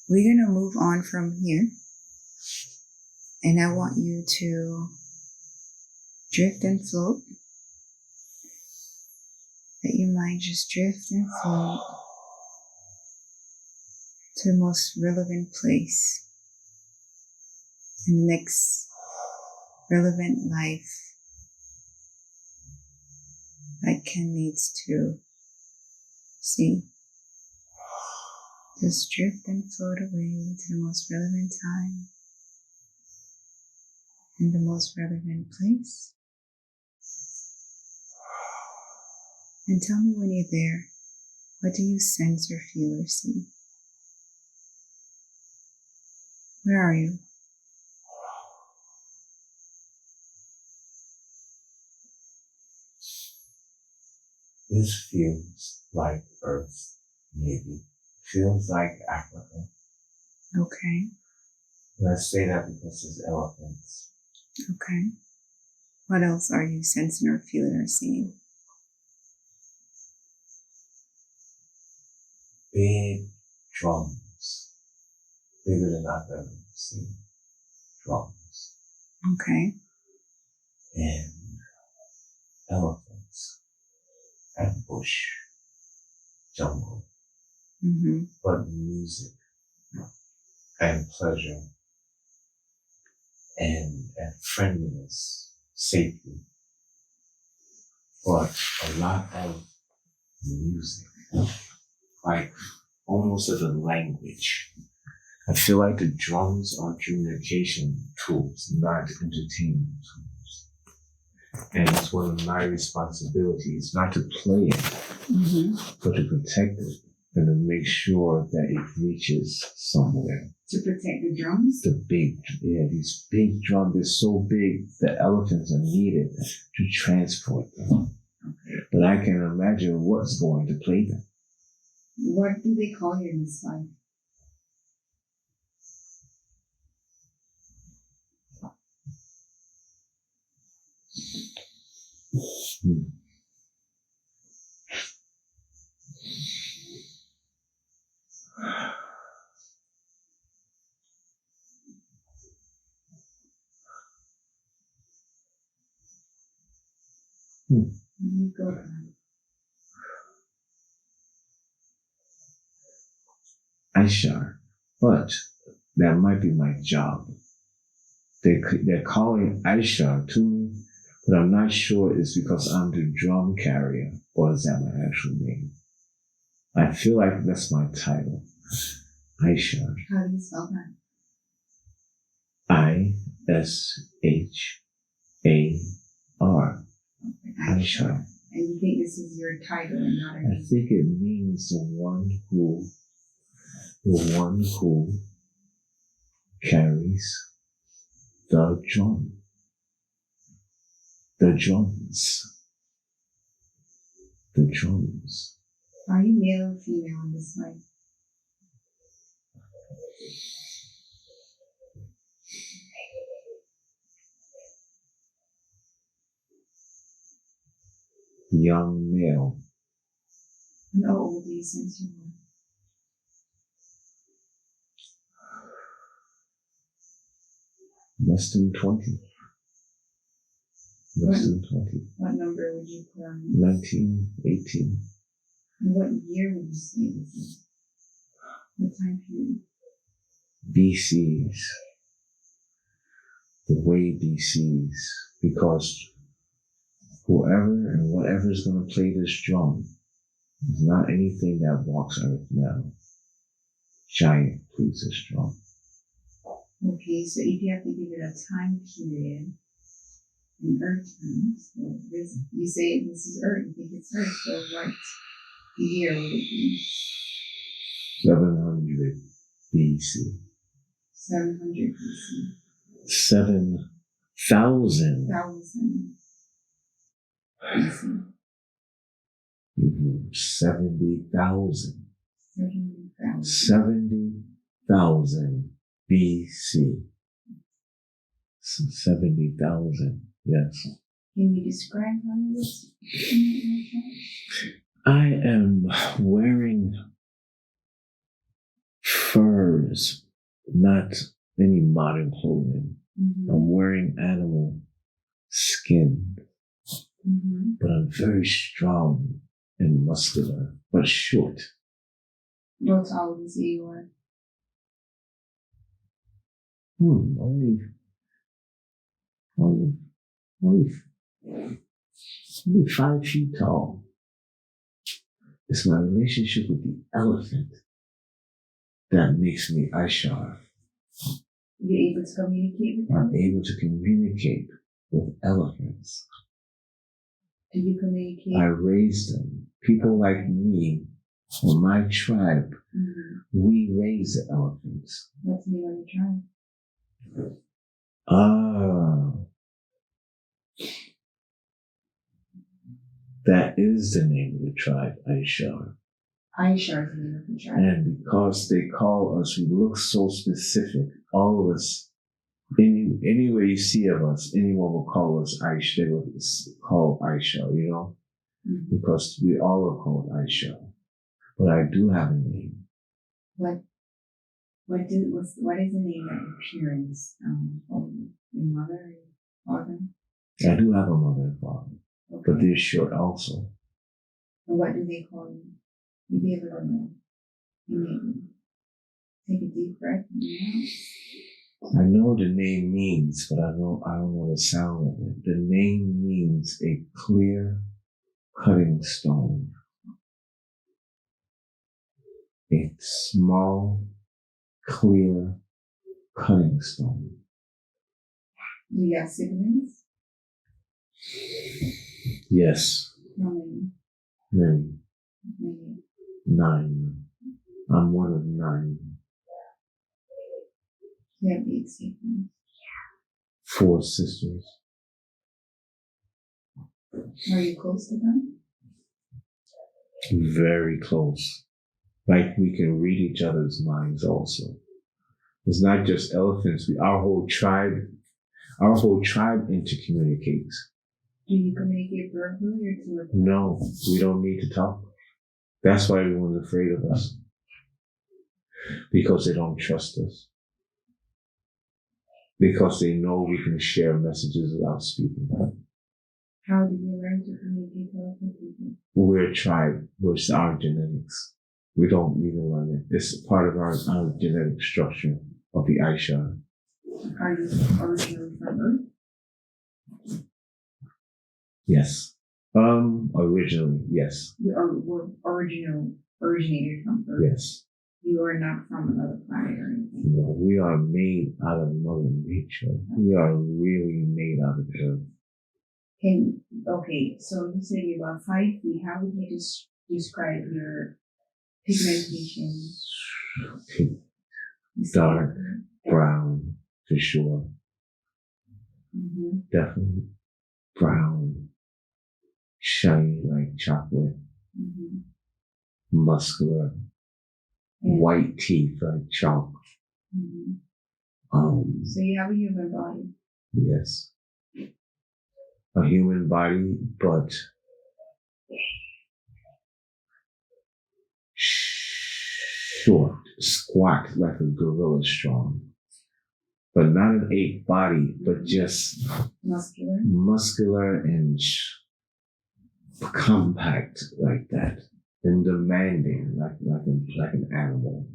we're going to move on from here. And I want you to drift and float. Let your mind just drift and float to the most relevant place in the next relevant life that Ken needs to see. Just drift and float away to the most relevant time in the most relevant place. And tell me when you're there, what do you sense or feel or see? Where are you? This feels like Earth, maybe. Feels like Africa. Okay. Let's say that because there's elephants. Okay. What else are you sensing or feeling or seeing? Big drums. Bigger than I've ever seen. Drums. Okay. And elephants. And bush. Jungle. Mm-hmm. But music. And pleasure. And friendliness. Safety. But a lot of music. Like almost as a language. I feel like the drums are communication tools, not entertainment tools. And it's one of my responsibilities, not to play it, but to protect it and to make sure that it reaches somewhere. To protect the drums? These big drums, they're so big that elephants are needed to transport them. Okay. But I can imagine what's going to play them. What do they call you in this life? You go ahead. Aiyahna, but that might be my job. They're calling Aiyahna to me, but I'm not sure it's because I'm the drum carrier or is that my actual name. I feel like that's my title. Aiyahna. How do you spell that? Aiyahna. Aiyahna. And you think this is your title and not a name? I think it means the one who carries the drum. The drums. The drums. Are you male or female in this life? Young male. And how old are you since you were? Less than 20. Less than 20. What number would you put on it? 19, 18. And what year would you say this is? What time period? BCs. The way BCs. Because whoever and whatever is going to play this drum is not anything that walks Earth now. Giant plays this drum. Okay, so if you have to give it a time period in Earth terms, so you say this is Earth, you think it's Earth, so what year would it be? 700 BC. 700 BC. 7,000. 1,000 BC. 70,000. 70,000. 70,000 BC. 70,000, yes. Can you describe how you look in that? I am wearing furs, not any modern clothing. Mm-hmm. I'm wearing animal skin, but I'm very strong and muscular, but short. What tall would you say you are? Only 5 feet tall. It's my relationship with the elephant that makes me Aishar. You're able to communicate with them? I'm able to communicate with elephants. Do you communicate? I raise them. People like me, or my tribe, we raise the elephants. What's the name of your tribe? That is the name of the tribe, Aishar. Aishar is the name of the tribe. And because they call us, we look so specific. All of us, anywhere you see of us, anyone will call us Aisha. They will call Aisha, you know, because we all are called Aisha. But I do have a name. What is the name that your parents call you? Your mother and father? I do have a mother and father, but they're short also. And what do they call you? You'll be able to know. Take a deep breath. I know what the name means, but I don't know the sound of it. The name means a clear cutting stone. A small, clear cutting stone. Do you have siblings? Yes. How many? Many. 9. I'm one of 9. You have 8 siblings. 4 sisters. Are you close to them? Very close. Like we can read each other's minds also. It's not just elephants. Our whole tribe intercommunicates. Do you communicate verbally or telepathy? No, we don't need to talk. That's why everyone's afraid of us. Because they don't trust us. Because they know we can share messages without speaking. How did you learn to communicate telepathically? We're a tribe. It's our genetics. We don't even learn it. It's part of our genetic structure of the Aisha. Are you originally from Earth? Yes. Originally, yes. You were originated from Earth? Yes. You are not from another planet or anything? No, we are made out of Mother Nature. We are really made out of Earth. So you said you're about 5 feet. How would you describe your pigmentation? Dark brown, for sure. Definitely brown, shiny like chocolate, muscular, white teeth like chalk. So you have a human body? Yes. A human body, but short, squat like a gorilla strong. But not an ape body, but just muscular and compact like that, and demanding like an animal.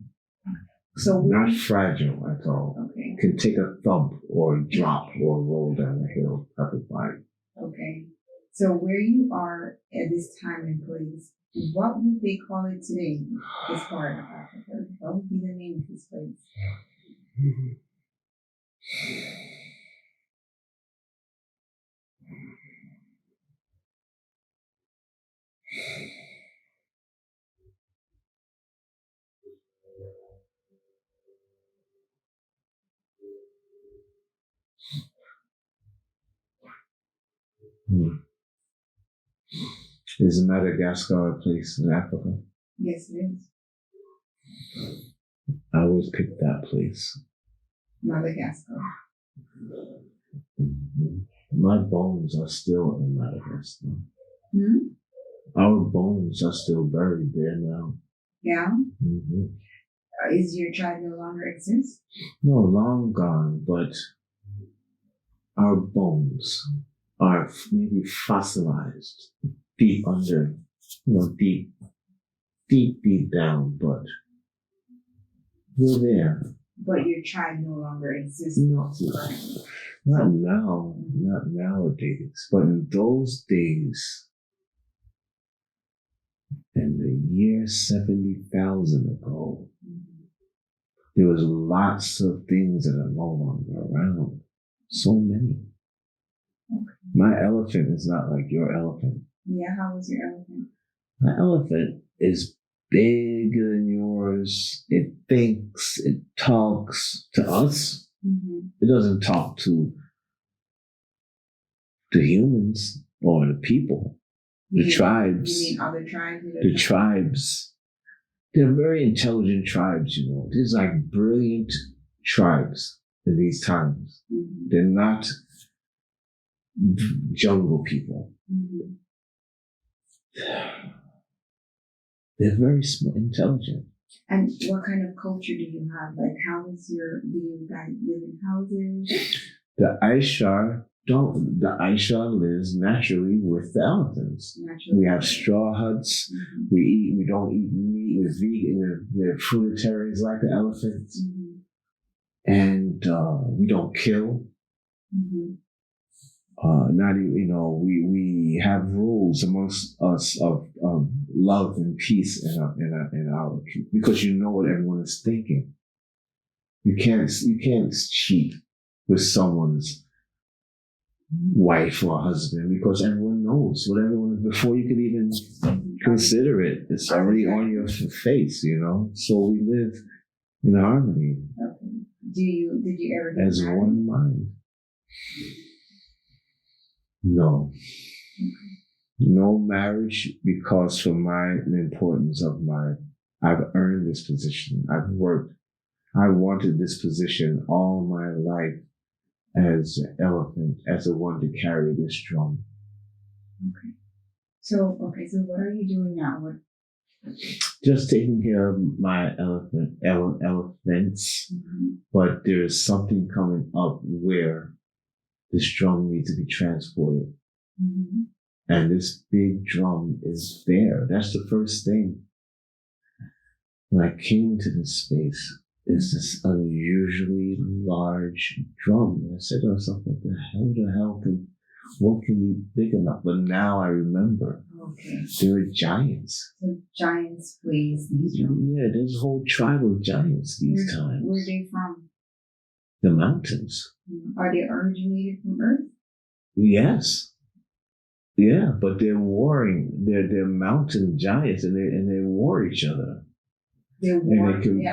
So not fragile at all. Okay. Can take a thump or drop or roll down a hill type of body. Okay. So where you are at this time and place, what would they call it today? This part of Africa. What would be the name of this place? Is Madagascar a place in Africa? Yes, it is. I always pick that place. Madagascar. My bones are still in Madagascar. Our bones are still buried there now. Yeah? Is your tribe no longer exist? No, long gone, but our bones are maybe fossilized deep under, deep down, but we're there. But your tribe no longer exists. Not now, not nowadays, but in those days, in the year 70,000 ago, there was lots of things that are no longer around. So many. Okay. My elephant is not like your elephant. Yeah, how was your elephant? My elephant is bigger than yours. It thinks, it talks to us. Mm-hmm. It doesn't talk to the humans or the people, the tribes. You mean other tribes? The tribes. They're very intelligent tribes, There's like brilliant tribes in these times. Mm-hmm. They're not jungle people. Mm-hmm. They're very intelligent. And what kind of culture do you have? Like, do you guys live in houses? The Aiyahna lives naturally with the elephants. Naturally. We have straw huts. Mm-hmm. We don't eat meat. We're vegan. We're fruitarians like the elephants. Mm-hmm. And we don't kill. Mm-hmm. Not even, we have rules amongst us of love and peace in our because you know what everyone is thinking. You can't cheat with someone's wife or husband because everyone knows what everyone is before you could even consider it. It's already on your face, So we live in harmony. Okay. Did you ever get as married? One mind? No. No marriage because for the importance of I've earned this position. I've worked. I wanted this position all my life as an elephant, as the one to carry this drum. Okay. So what are you doing now? Just taking care of my elephants. Mm-hmm. But there's something coming up where this drum needs to be transported. Mm-hmm. And this big drum is there. That's the first thing. When I came to this space, it's this unusually large drum. And I said to myself, what can be big enough? But now I remember. Okay. There are giants. So giants plays these drums. Yeah, there's a whole tribe of giants these times. Where are they from? The mountains. Are they originated from Earth? Yes. Yeah, but they're warring. They're mountain giants, and they war each other. They're warring.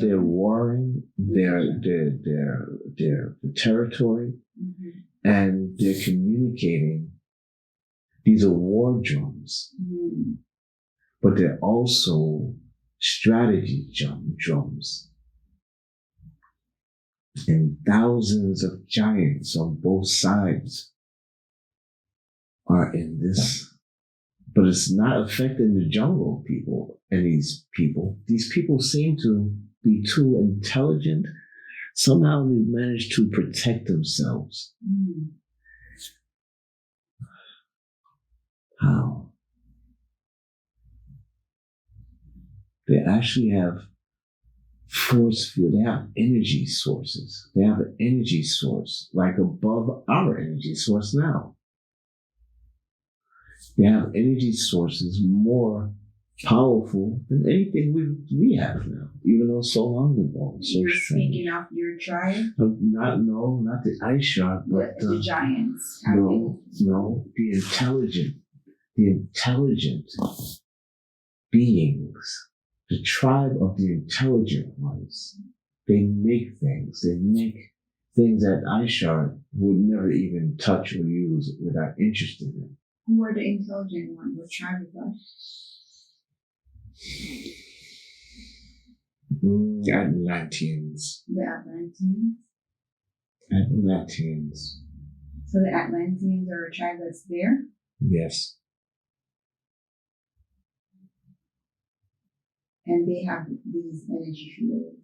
They're warring. Their territory, mm-hmm. and they're communicating. These are war drums, mm-hmm. but they're also strategy drums. And thousands of giants on both sides are in this, but it's not affecting the jungle people and these people. These people seem to be too intelligent. Somehow they've managed to protect themselves. Mm. How? They actually have force field. They have energy sources. They have an energy source like above our energy source now. They have energy sources more powerful than anything we have now, even though so long ago. So you're strange. speaking of your tribe? Not the Aiyahna, but the giants. No, the intelligent beings, the tribe of the intelligent ones. They make things. They make things that Aiyahna would never even touch or use without interested in. Who are the intelligent ones? What tribe is that? Atlanteans. The Atlanteans? Atlanteans. So the Atlanteans are a tribe that's there? Yes. And they have these energy fields.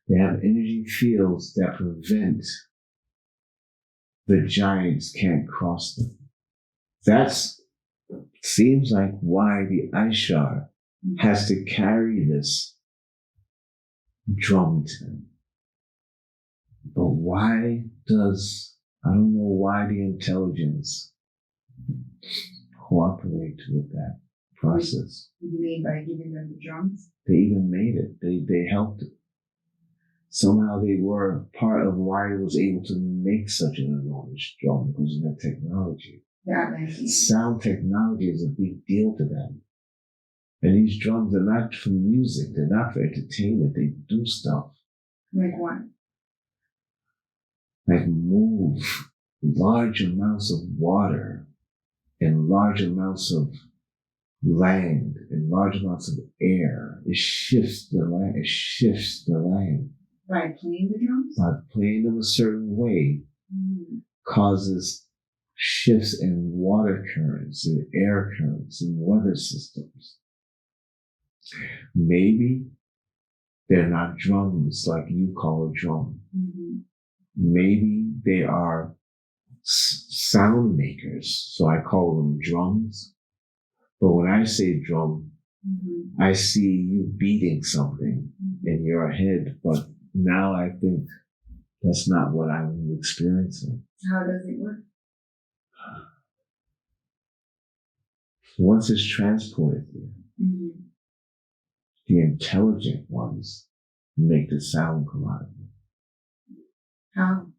They have energy fields that prevent the giants can't cross them. That's seems like why the Aishar has to carry this drum to them. But why does, I don't know why the intelligence cooperate with that process. What do you mean by giving them the drums? They even made it. They helped it. Somehow they were part of why it was able to make such an enormous drum because of their technology. Sound technology is a big deal to them. And these drums are not for music. They're not for entertainment. They do stuff. Like what? Like move large amounts of water and large amounts of land and large amounts of air. It shifts the land. It shifts the land. By playing the drums? By playing them a certain way causes shifts in water currents and air currents and weather systems. Maybe they're not drums like you call a drum. Maybe they are sound makers, so I call them drums. But when I say drum, I see you beating something in your head, but now I think that's not what I'm experiencing. How does it work? Once it's transported there, the intelligent ones make the sound come out of it. How?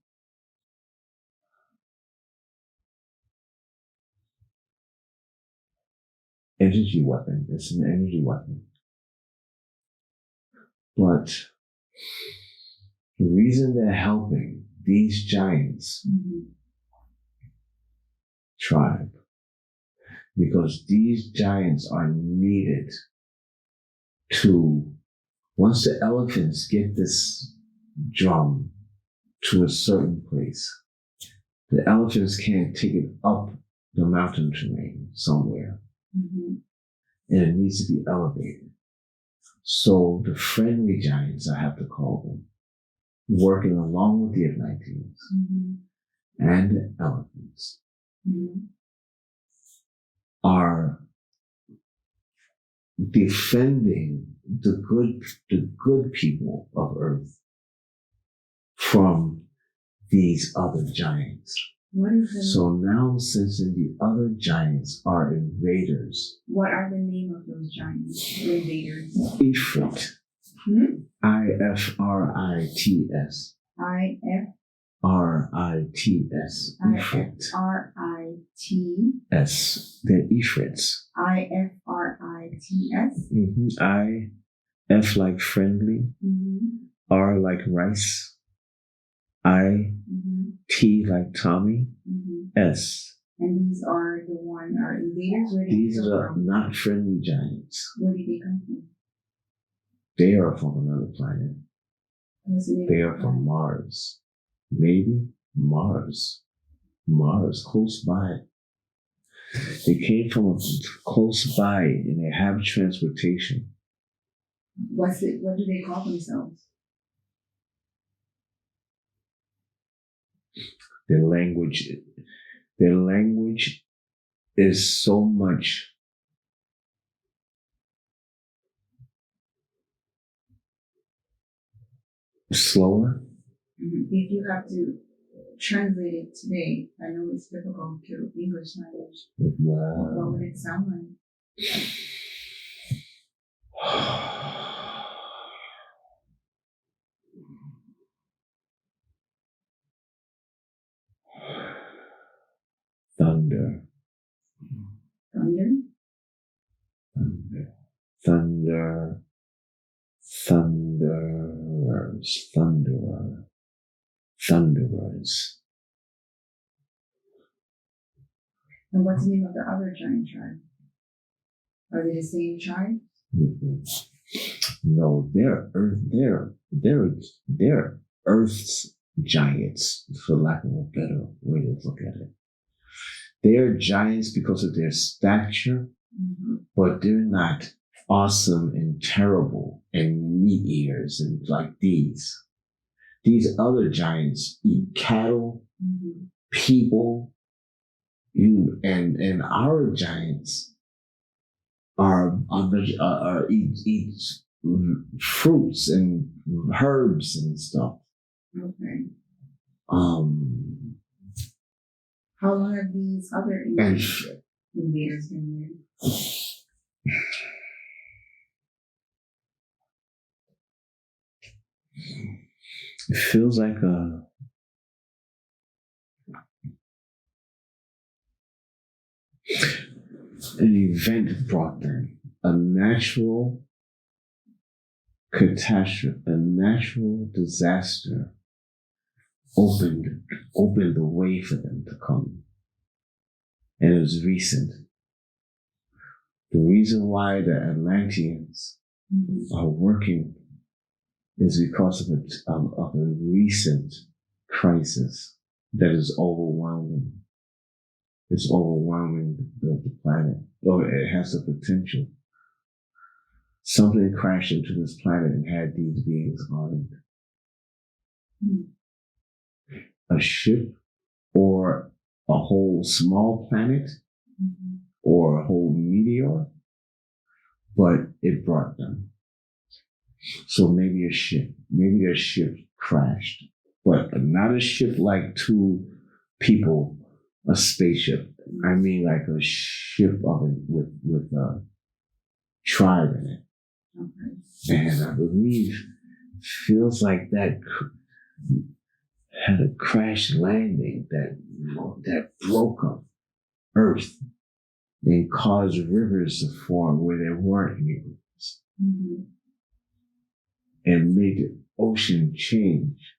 Energy weapon. It's an energy weapon. But the reason they're helping these giants tribe, because these giants are needed to, once the elephants get this drum to a certain place, the elephants can't take it up the mountain terrain somewhere. And it needs to be elevated. So the friendly giants, I have to call them, working along with the Atlanteans and the elephants, are defending the good people of Earth from these other giants. What is the So now, since the other giants are invaders. What are the name of those giants? The invaders. Ifrit. I-F-R-I-T-S. R-I-T-S. Ifrit. I-F-R-I-T. They're Ifrits. I-F-R-I-T-S. I-F like friendly. R like rice. I-T like Tommy. S. And these are the one are invaders? Where These are not friendly giants. Where did they come from? They are from another planet. They are from Mars. Maybe Mars. Mars, close by. They came from close by and they have transportation. What do they call themselves? Their language is so much slower. If you have to translate it today, I know it's difficult to English language. Wow. What would it sound like? Thunder. Thunder? Thunder. Thunderers. Thunderers. And what's the name of the other giant tribe? Are they the same tribe? No, they're Earth's giants, for lack of a better way to look at it. They are giants because of their stature, but they're not awesome and terrible and meat eaters and like these. These other giants eat cattle, people, and our giants eat fruits and herbs and stuff. Okay. How long have these other invaders been there? It feels like an event brought them, a natural catastrophe, a natural disaster opened the way for them to come. And it was recent. The reason why the Atlanteans are working is because of a recent crisis that is overwhelming. It's overwhelming the planet. Or it has the potential. Something crashed into this planet and had these beings on it. A ship or a whole small planet or a whole meteor, but it brought them. So maybe a ship, maybe their ship crashed, but not a ship like two people, a spaceship. I mean like a ship with a tribe in it. Okay. And I believe feels like that had a crash landing that broke up Earth and caused rivers to form where there weren't any rivers. And made the ocean change.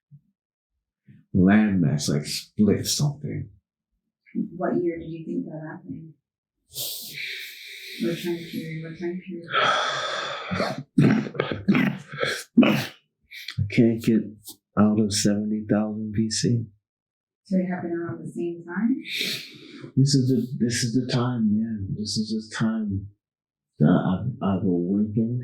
Landmass, like split something. What year did you think that happened? What time period? I can't get out of 70,000 BC. So it happened around the same time? This is the time, yeah. This is the time that I've awakened.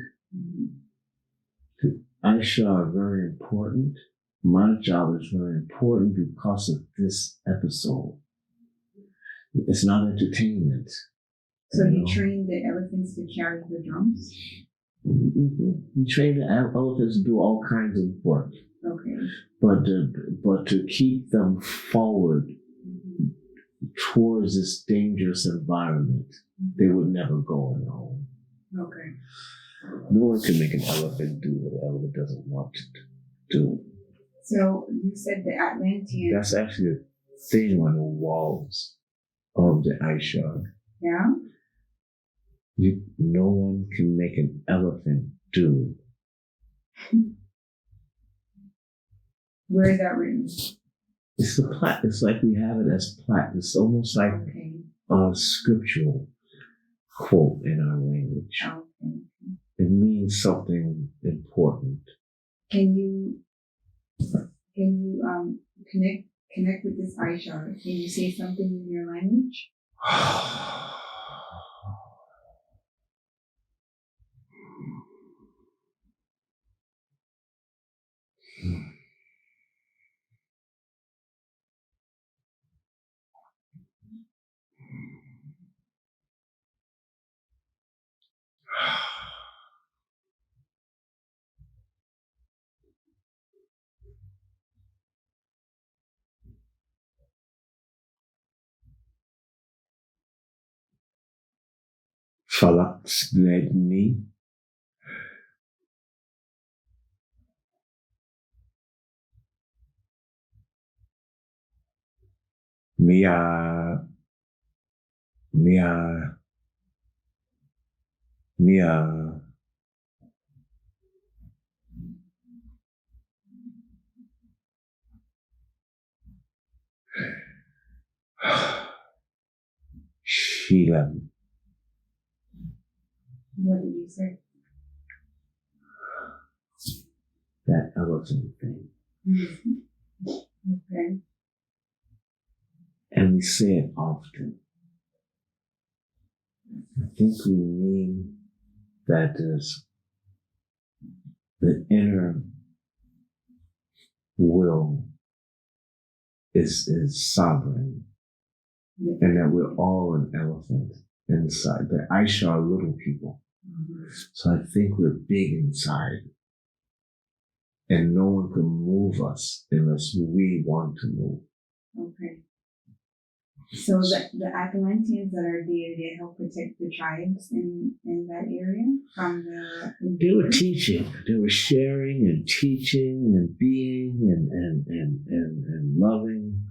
Aisha are very important. My job is very important because of this episode. It's not entertainment. So you trained the elephants to carry the drums? You train the elephants to do all kinds of work. Okay. But to keep them forward towards this dangerous environment, they would never go alone. Okay. No one can make an elephant do what an elephant doesn't want to do. So you said the Atlanteans. That's actually a thing on the walls of the ice shard. Yeah? No one can make an elephant do. Where is that written? It's the plat. It's like we have it as plat. It's almost like a scriptural quote in our language. Okay. It means something important. Can you connect with this eye shard? Can you say something in your language? Falaksnedni. Mia. Sheila. What did you say? That elephant thing. Okay. And we say it often. I think we mean that is the inner will is sovereign, and that we're all an elephant inside. That Aisha are little people. So I think we're big inside, and no one can move us unless we want to move. Okay. So the Atlanteans that are there, they help protect the tribes in that area from the... They were teaching. They were sharing and teaching and being and loving.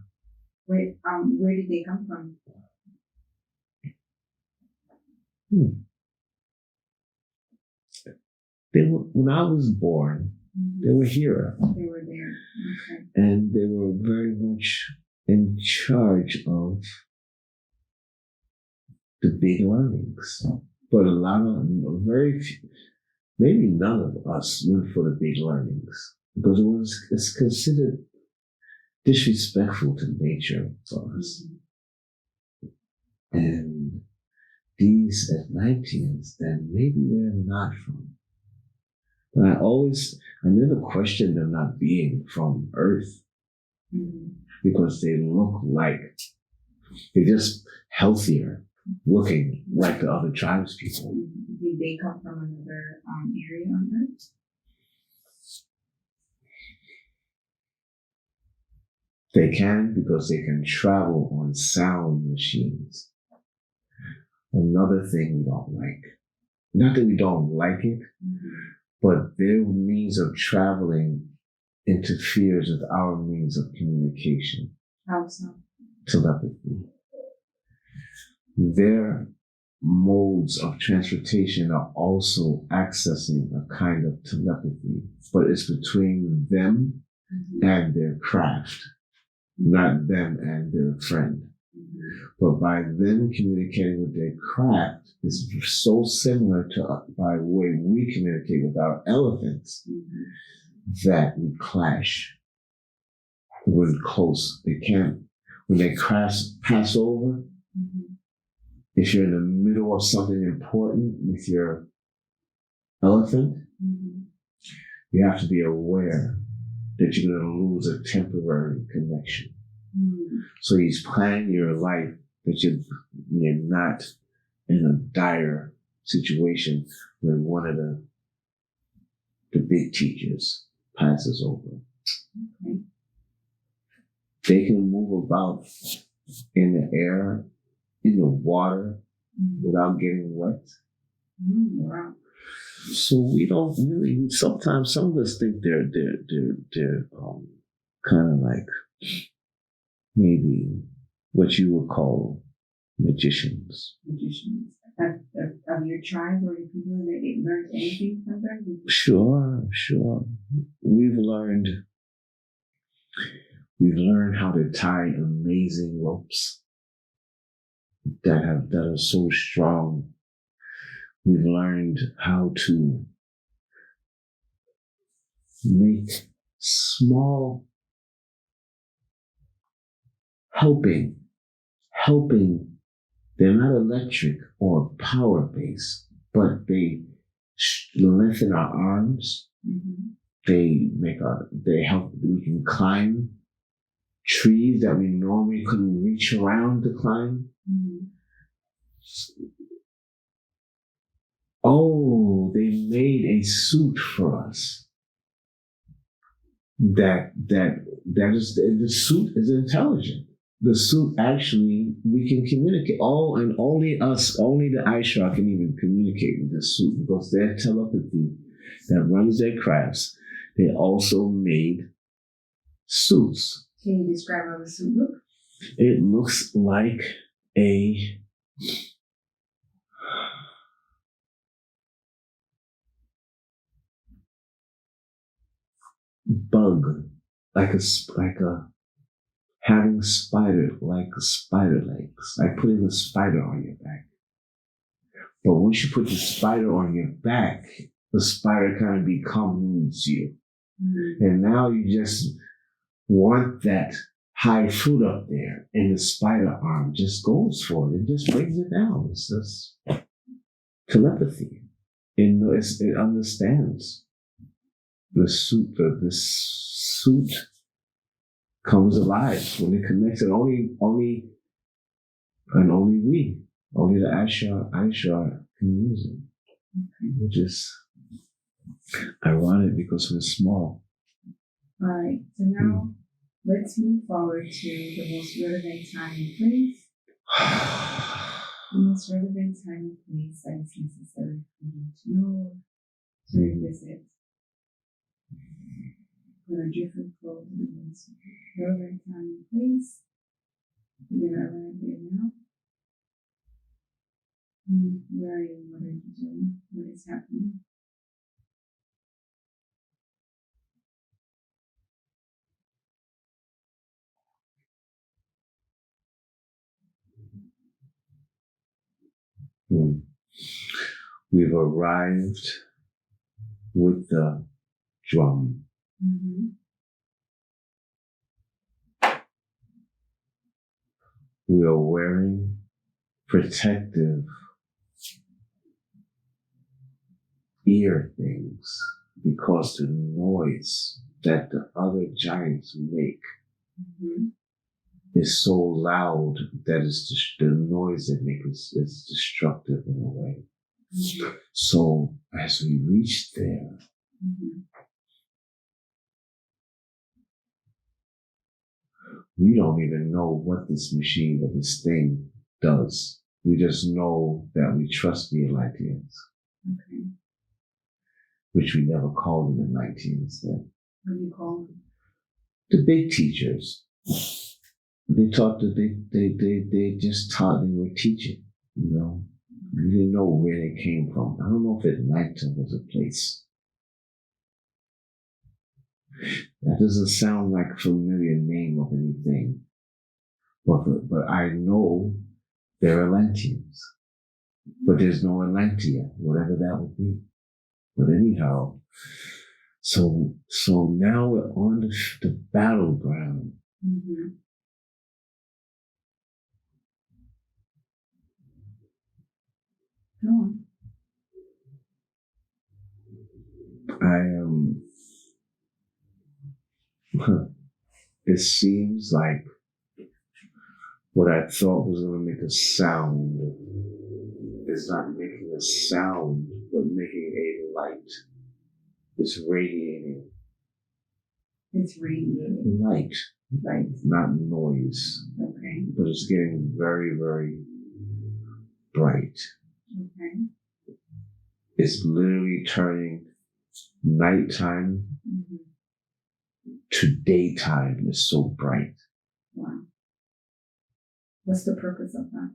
Where did they come from? They were, when I was born, they were here. They were there. Okay. And they were very much in charge of the big learnings. But a lot of, very few, maybe none of us went for the big learnings because it's considered disrespectful to nature for us. And these Atlanteans, then maybe they're not from. But I never questioned them not being from Earth because they look like they're just healthier looking like the other tribes people. Did they come from another area on Earth? They can because they can travel on sound machines. Another thing we don't like. Not that we don't like it, but their means of traveling interferes with our means of communication. How so? Telepathy. Their modes of transportation are also accessing a kind of telepathy, but it's between them and their craft, not them and their friend. But by them communicating with their craft is so similar to by the way we communicate with our elephants that we clash. We're close. They can't, when they pass over, if you're in the middle of something important with your elephant, you have to be aware that you're going to lose a temporary connection. So he's planning your life that you're not in a dire situation when one of the big teachers passes over. They can move about in the air, in the water, without getting wet. Wow. So we don't really. Sometimes some of us think they're kind of like maybe what you would call magicians. Magicians of your tribe or the people that they learned anything from them? Sure. We've learned how to tie amazing ropes that are so strong. We've learned how to make small helping. They're not electric or power-based, but they lengthen our arms. They help. We can climb trees that we normally couldn't reach around to climb. Oh, they made a suit for us. The suit is intelligent. The suit actually, we can communicate. And only the Aisha can even communicate with the suit because their telepathy that runs their crafts, they also made suits. Can you describe how the suit looks? It looks like a bug, like having spider legs, like putting a spider on your back. But once you put the spider on your back, the spider kind of becomes you. And now you just want that high fruit up there, and the spider arm just goes for it and just brings it down. It's just telepathy. it understands. The suit comes alive when it connects, and only the Aishar can use it, which is ironic because we're small. All right, so now let's move forward to the most relevant time and place. The most relevant time and place that is necessary for you to know, to revisit. We're going to drift and flow to the most relevant time and place. We're going to arrive there now. Where are you? What are you doing? What is happening? We've arrived with the drum. We are wearing protective ear things because the noise that the other giants make is so loud that the noise they make is destructive in a way. So as we reach there, we don't even know what this machine or this thing does. We just know that we trust the Atlanteans, which we never called them Atlanteans then. What do you call them? The big teachers. They taught that they just taught and were teaching, you know. We didn't know where they came from. I don't know if Atlanta was a place. That doesn't sound like a familiar name of anything. But I know they're Atlanteans. But there's no Atlantia, whatever that would be. But anyhow, so now we're on the battleground. Go on. It seems like what I thought was going to make a sound is not making a sound, but making a light. It's radiating. It's radiating. Light. Right. Not noise. Okay. But it's getting very, very bright. Okay. It's literally turning nighttime to daytime. It's so bright. Wow. What's the purpose of that?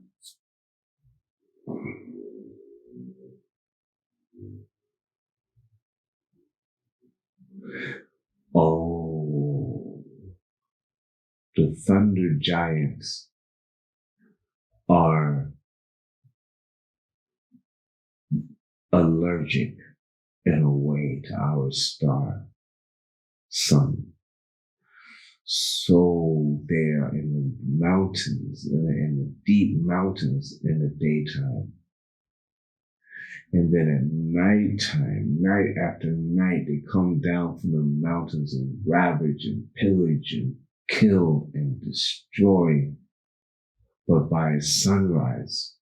Oh, the thunder giants are allergic in a way to our star, sun. So they're in the mountains, in the deep mountains in the daytime. And then at nighttime, night after night, they come down from the mountains and ravage and pillage and kill and destroy. But by sunrise,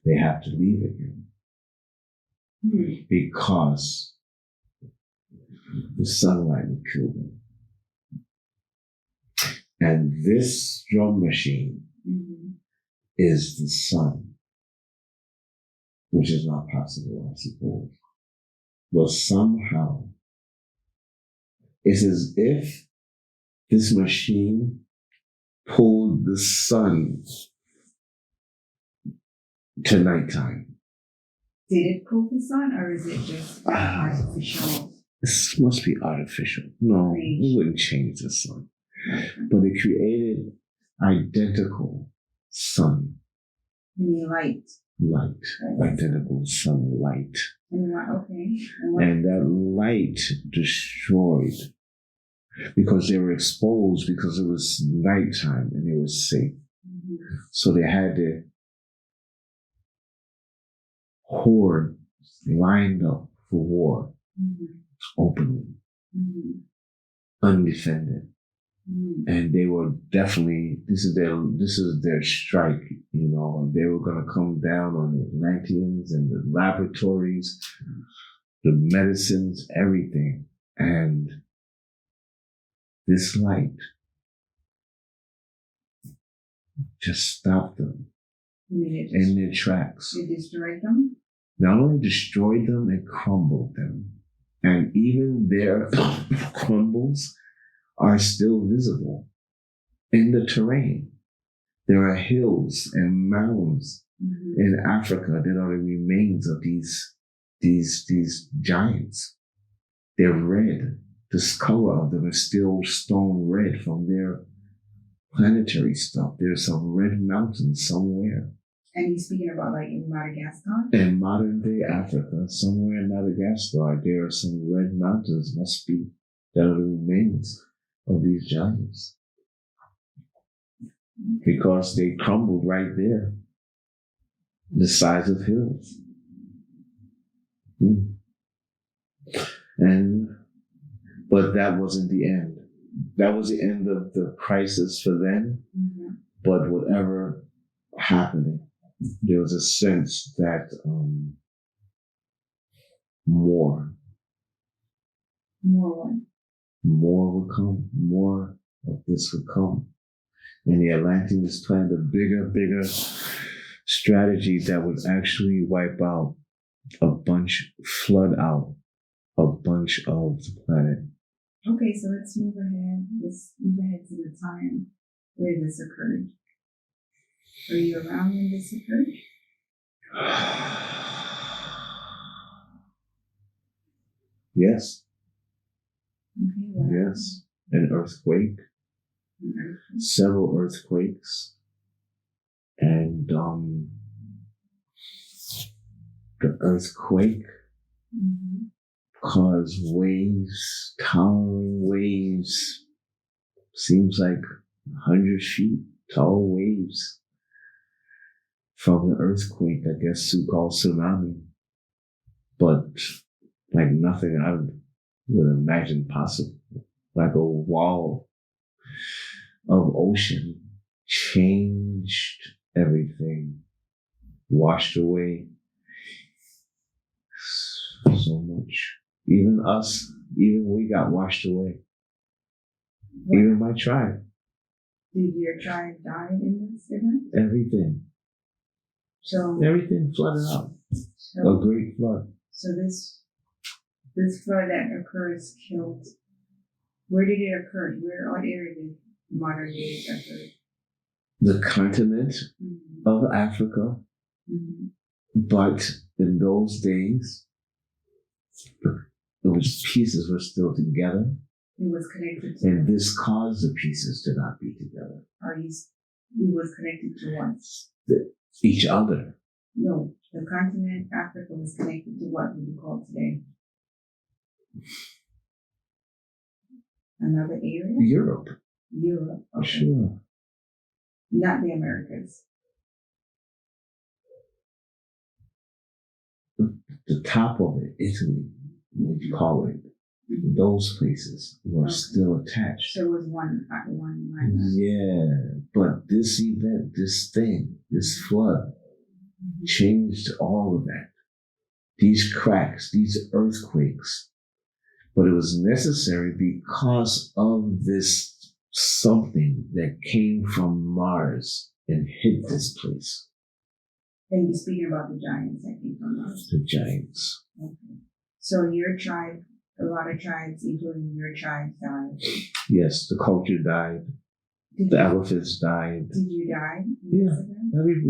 they have to leave again. Because the sunlight will kill them. And this drum machine is the sun. Which is not possible, I suppose. But somehow, it's as if this machine pulled the sun to nighttime. Did it pull the sun, or is it just artificial? This must be artificial. No, it wouldn't change the sun. But it created identical sun. Light. Identical sunlight. Okay. And that light destroyed because they were exposed because it was nighttime and they were safe. So they had to hoard lined up for war openly, undefended. And they were definitely, this is their strike, you know. They were going to come down on the Atlanteans and the laboratories, the medicines, everything. And this light just stopped them in their tracks. It destroyed them? Not only destroyed them, it crumbled them. And even their crumbles are still visible in the terrain. There are hills and mounds in Africa that are the remains of these giants. They're red. The color of them is still stone red from their planetary stuff. There's some red mountains somewhere. And you're speaking about like in Madagascar? In modern day Africa, somewhere in Madagascar, there are some red mountains, must be, that are the remains of these giants. Because they crumbled right there, the size of hills. But that wasn't the end. That was the end of the crisis for them. But whatever happened, there was a sense that more what? More would come. More of this would come. And the Atlanteans planned a bigger strategy that would actually wipe out flood out a bunch of the planet. Okay, so let's move ahead. Let's move ahead to the time where this occurred. Were you around when this occurred? Yes. Okay, yes. An earthquake. Several earthquakes. And the earthquake caused waves, towering waves. Seems like 100 feet tall waves from the earthquake, I guess, called tsunami. But like nothing I would imagine possible. Like a wall of ocean changed everything, washed away so much. Even we got washed away. What? Even my tribe. Did your tribe die in this event? Everything. So everything flooded out. A great flood. So this flood that occurs killed. Where did it occur? What area did modern day occur? The continent of Africa. But in those days, those pieces were still together. It was connected to. And this caused the pieces to not be together. It was connected to what? Each other. No, the continent Africa was connected to what would you call today? Another area? Europe. Okay. Sure. Not the Americas. The top of it, Italy, what you call it, those places were still attached. So it was one. Yeah, but this event, this flood, changed all of that. These cracks, these earthquakes. But it was necessary because of this something that came from Mars and hit this place. And you're speaking about the giants that came from Mars? The giants. Okay. So your tribe, a lot of tribes, including your tribe, died? Yes, the culture died. The elephants died. Did you die? Yeah. I mean,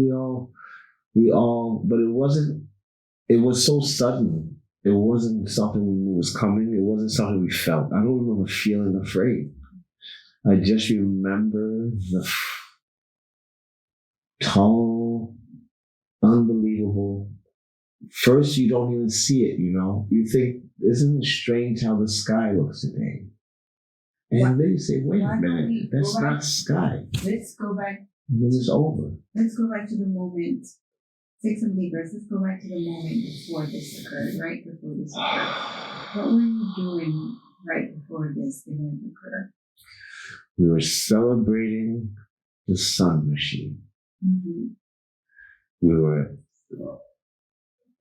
we all, but it was so sudden. It wasn't something we knew was coming. It wasn't something we felt. I don't remember feeling afraid. I just remember the tall, unbelievable. First, you don't even see it, you know. You think, isn't it strange how the sky looks today? And then you say, wait a minute, that's not sky. Let's go back. And then it's over. Let's go back to the moment take some deep breaths. Let's go back to the moment before this occurred, right before this occurred. What were you doing right before this event occurred? We were celebrating the sun machine. Mm-hmm. We were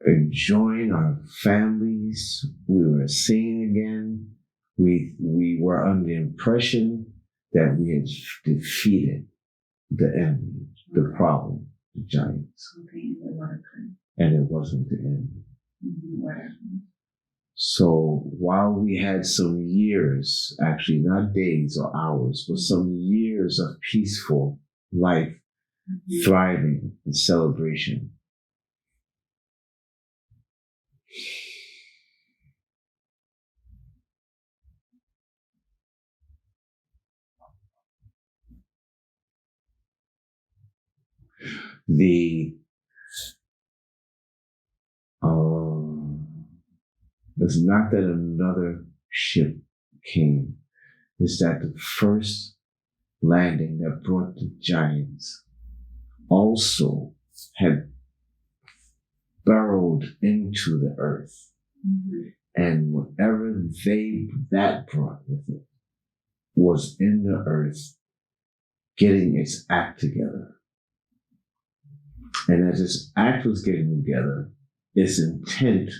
enjoying our families. We were seeing again. We were under the impression that we had defeated the enemy, the problem, the giants. Okay, and then what occurred? And it wasn't the end. Mm-hmm. What happened? So while we had some years, actually not days or hours, but some years of peaceful life, Mm-hmm. thriving and celebration, it's not that another ship came. It's that the first landing that brought the giants also had burrowed into the earth. Mm-hmm. And whatever that brought with it was in the earth getting its act together. And as its act was getting together, its intent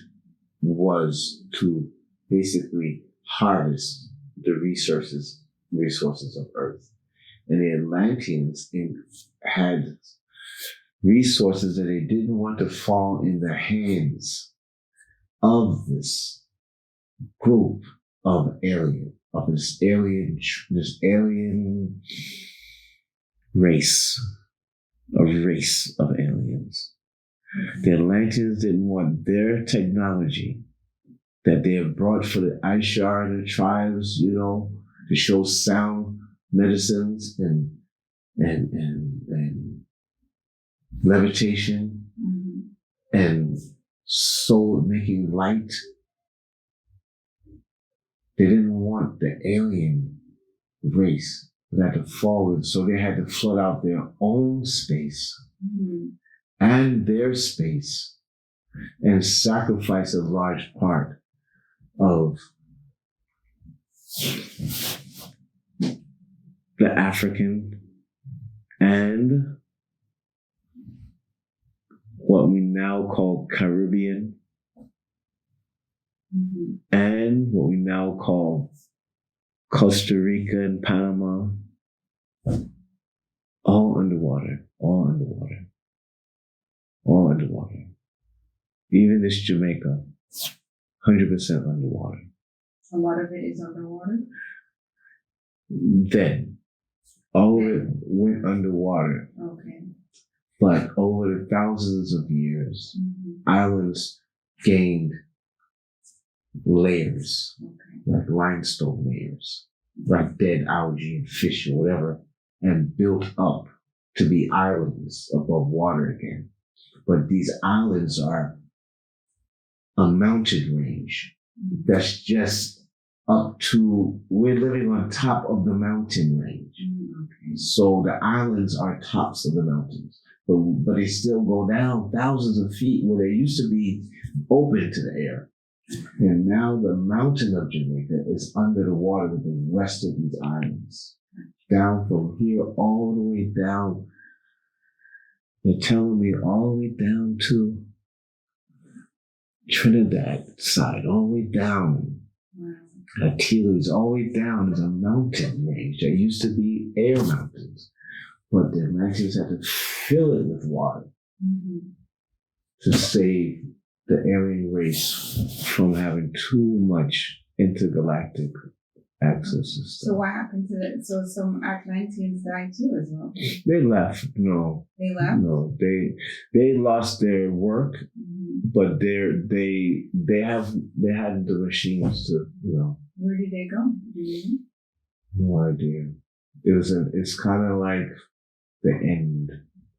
was to basically harvest the resources of Earth. And the Atlanteans had resources that they didn't want to fall in the hands of this group of this alien race, a race of aliens. The Atlanteans didn't want their technology that they have brought for the Aishar and the tribes, to show sound medicines and levitation, Mm-hmm. and soul making light. They didn't want the alien race that to fall in, so they had to flood out their own space. Mm-hmm. And their space, and sacrifice a large part of the African and what we now call Caribbean, Mm-hmm. and what we now call Costa Rica and Panama, all underwater. Even this Jamaica, 100% underwater. A lot of it is underwater? Then, all of it went underwater. Okay. But over the thousands of years, Mm-hmm. islands gained layers, Okay. like limestone layers, like dead algae and fish or whatever, and built up to be islands above water again. But these islands are a mountain range that's just up to, we're living on top of the mountain range. Okay. So the islands are tops of the mountains, but they still go down thousands of feet where they used to be open to the air. And now the mountain of Jamaica is under the water with the rest of these islands. Down from here all the way down. They're telling me all the way down to Trinidad side, all the way down. Wow. Achilles, all the way down is a mountain range that used to be air mountains. But the Atlanteans had to fill it with water Mm-hmm. to save the alien race from having too much intergalactic access to So stuff. what happened to that? So some Atlanteans died too as well? They left. No. They left? No. They lost their work, Mm-hmm. but they had the machines to, Where did they go? Do you know? no idea. It's kind of like the end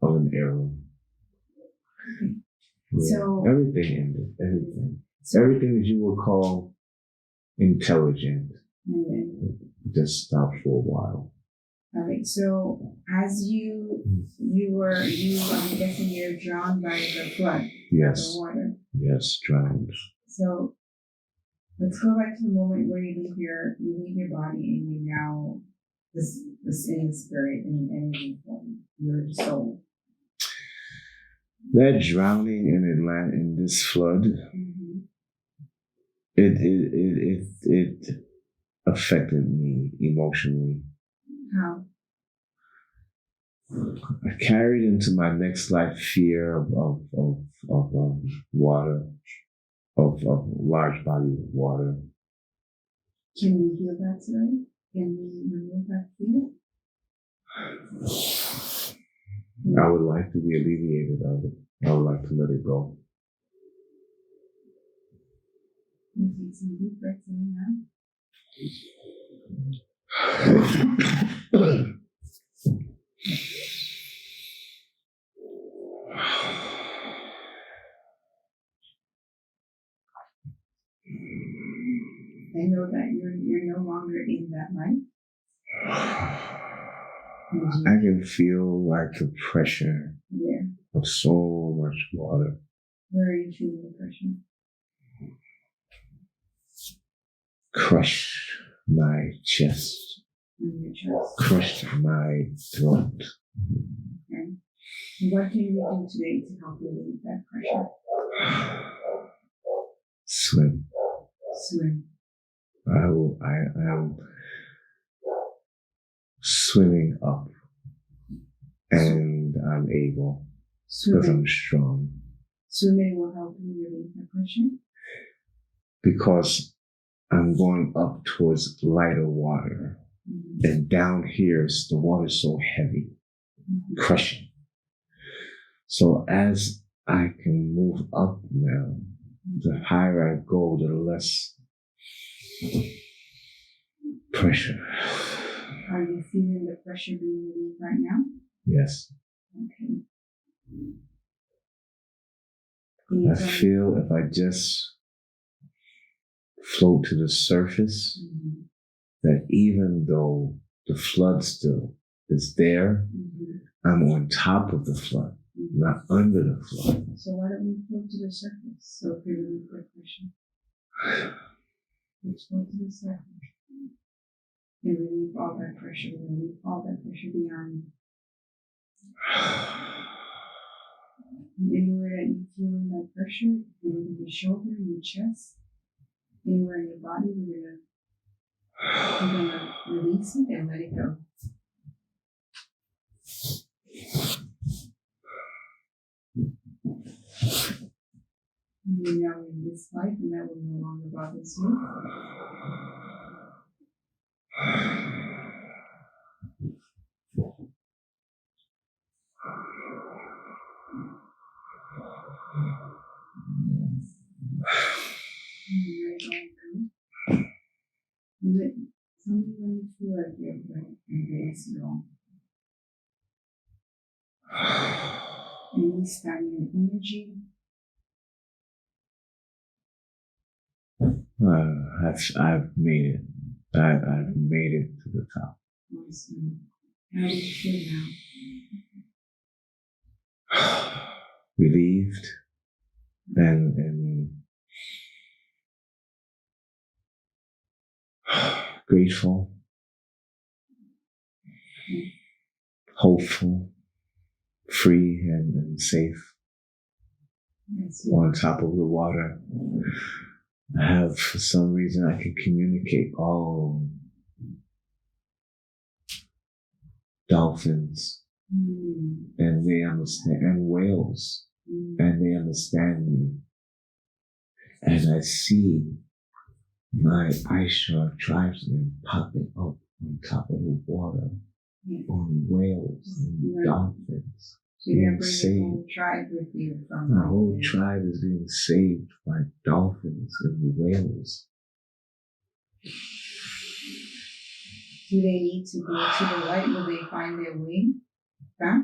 of an era. Okay. Yeah. So- Everything ended. Everything. So- Everything that you would call intelligent And then, just stopped for a while. All right. So as I'm guessing you're drowned by the flood. Yes. The water. Yes, drowned. So let's go back to the moment where you leave your body and you now this in spirit and energy form, your soul. That drowning in this flood, it affected me emotionally. How? I carried into my next life fear of water, of large bodies of water. Can we heal that today? Can we remove that fear? I would like to be alleviated of it. I would like to let it go. You take some deep breaths in now. I know that you're no longer in that life. I can feel like the pressure of so much water. Where are you feeling the pressure? Crushed my chest. In your chest. Crushed my throat. Okay. What can you do today to help relieve that pressure? Swim. Swim. I am swimming up, and I'm able because I'm strong. Swimming will help you relieve the pressure? Because I'm going up towards lighter water, and down here, the water's so heavy, crushing. So as I can move up now, the higher I go, the less pressure. Are you feeling the pressure being relieved right now? Yes. Okay. I feel if I just float to the surface, that even though the flood still is there, I'm on top of the flood, not under the flood. So why don't we float to the surface so we relieve the pressure? Let's float to the surface. And relieve all that pressure, relieve all that pressure beyond. Anywhere that you feel that pressure, in your shoulder, your chest, anywhere in your body, we're gonna release it and let it go. You're now in this life, and that will no longer bother you. Tell me when you feel like you're embrace it all. Any stagnant energy. I've made it. I've made it to the top. Awesome. How do you feel now? Relieved and grateful, hopeful, free and safe. On top of the water. I have, for some reason, I can communicate. Oh, dolphins, and they understand, and whales, and they understand me. And I see my aiyahna tribesmen popping up on top of the water, on whales and dolphins. So you're bringing the whole tribe with you from my whole tribe is being saved by dolphins and whales. Do they need to go to the light? Will they find their way back?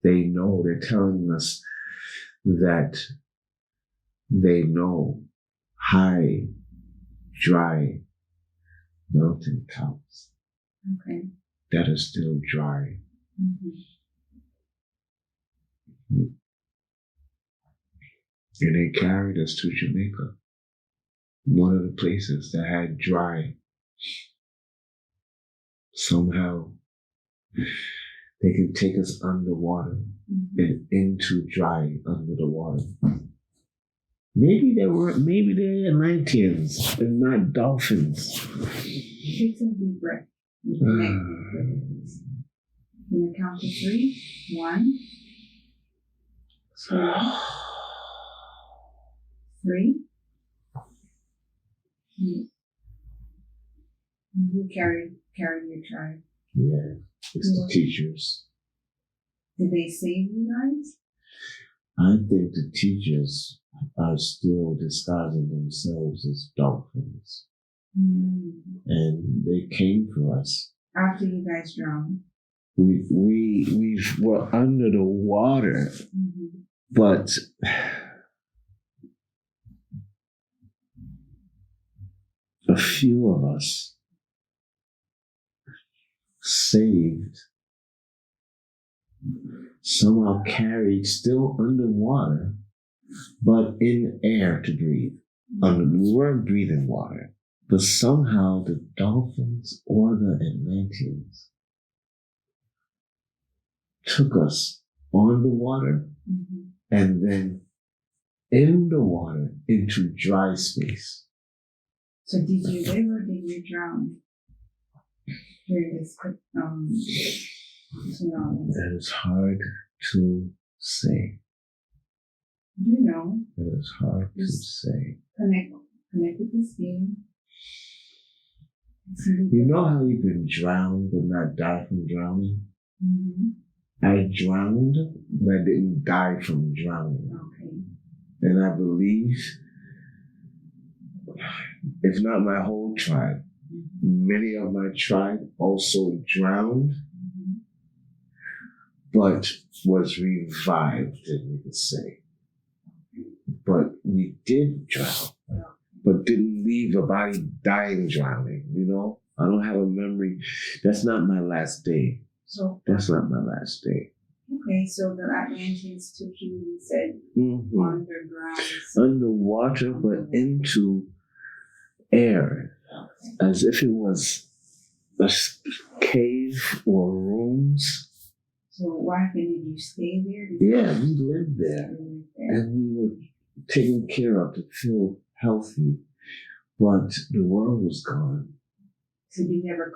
They know, they're telling us that they know high, dry mountain tops Okay. that are still dry. Mm-hmm. And they carried us to Jamaica, one of the places that had dry. Somehow they could take us underwater and into dry under the water. Maybe they're Atlanteans and not dolphins. Take some deep breath. And connect with it. From the count to 3. 1, 2, 3. And who carried your tribe? Yeah, it's the teachers. Did they save you guys? I think the teachers are still disguising themselves as dolphins. And they came for us. After you guys drowned? We were under the water, but a few of us saved, somehow carried still underwater, but in air to breathe. We weren't breathing water, but somehow the dolphins or the Atlanteans took us on the water and then in the water into dry space. So did you live or did you drown during this tsunami? That is hard to say. You know. That is hard to say. Connect with this being. You know how you can drown but not die from drowning? I drowned, but I didn't die from drowning. Okay. And I believe, if not my whole tribe, many of my tribe also drowned, but was revived, we could say. But we did drown, but didn't leave a body dying drowning, you know? I don't have a memory. That's not my last day. So that's not my last day. Okay, so the Atlanteans took you said, underground. Underwater, but into air, as if it was a cave or rooms. So what happened? Did you stay there? Yeah, we lived there. And we were taken care of to feel healthy, but the world was gone. So you never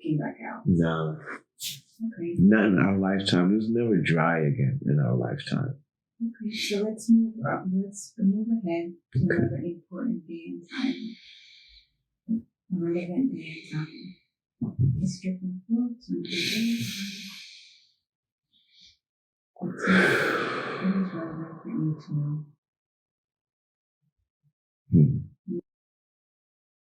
came back out? No. Okay. Not in our lifetime. It was never dry again in our lifetime. Okay, so let's move up. Let's move ahead to another important day and time. A relevant day and time. History of the book, what is relevant for you to know?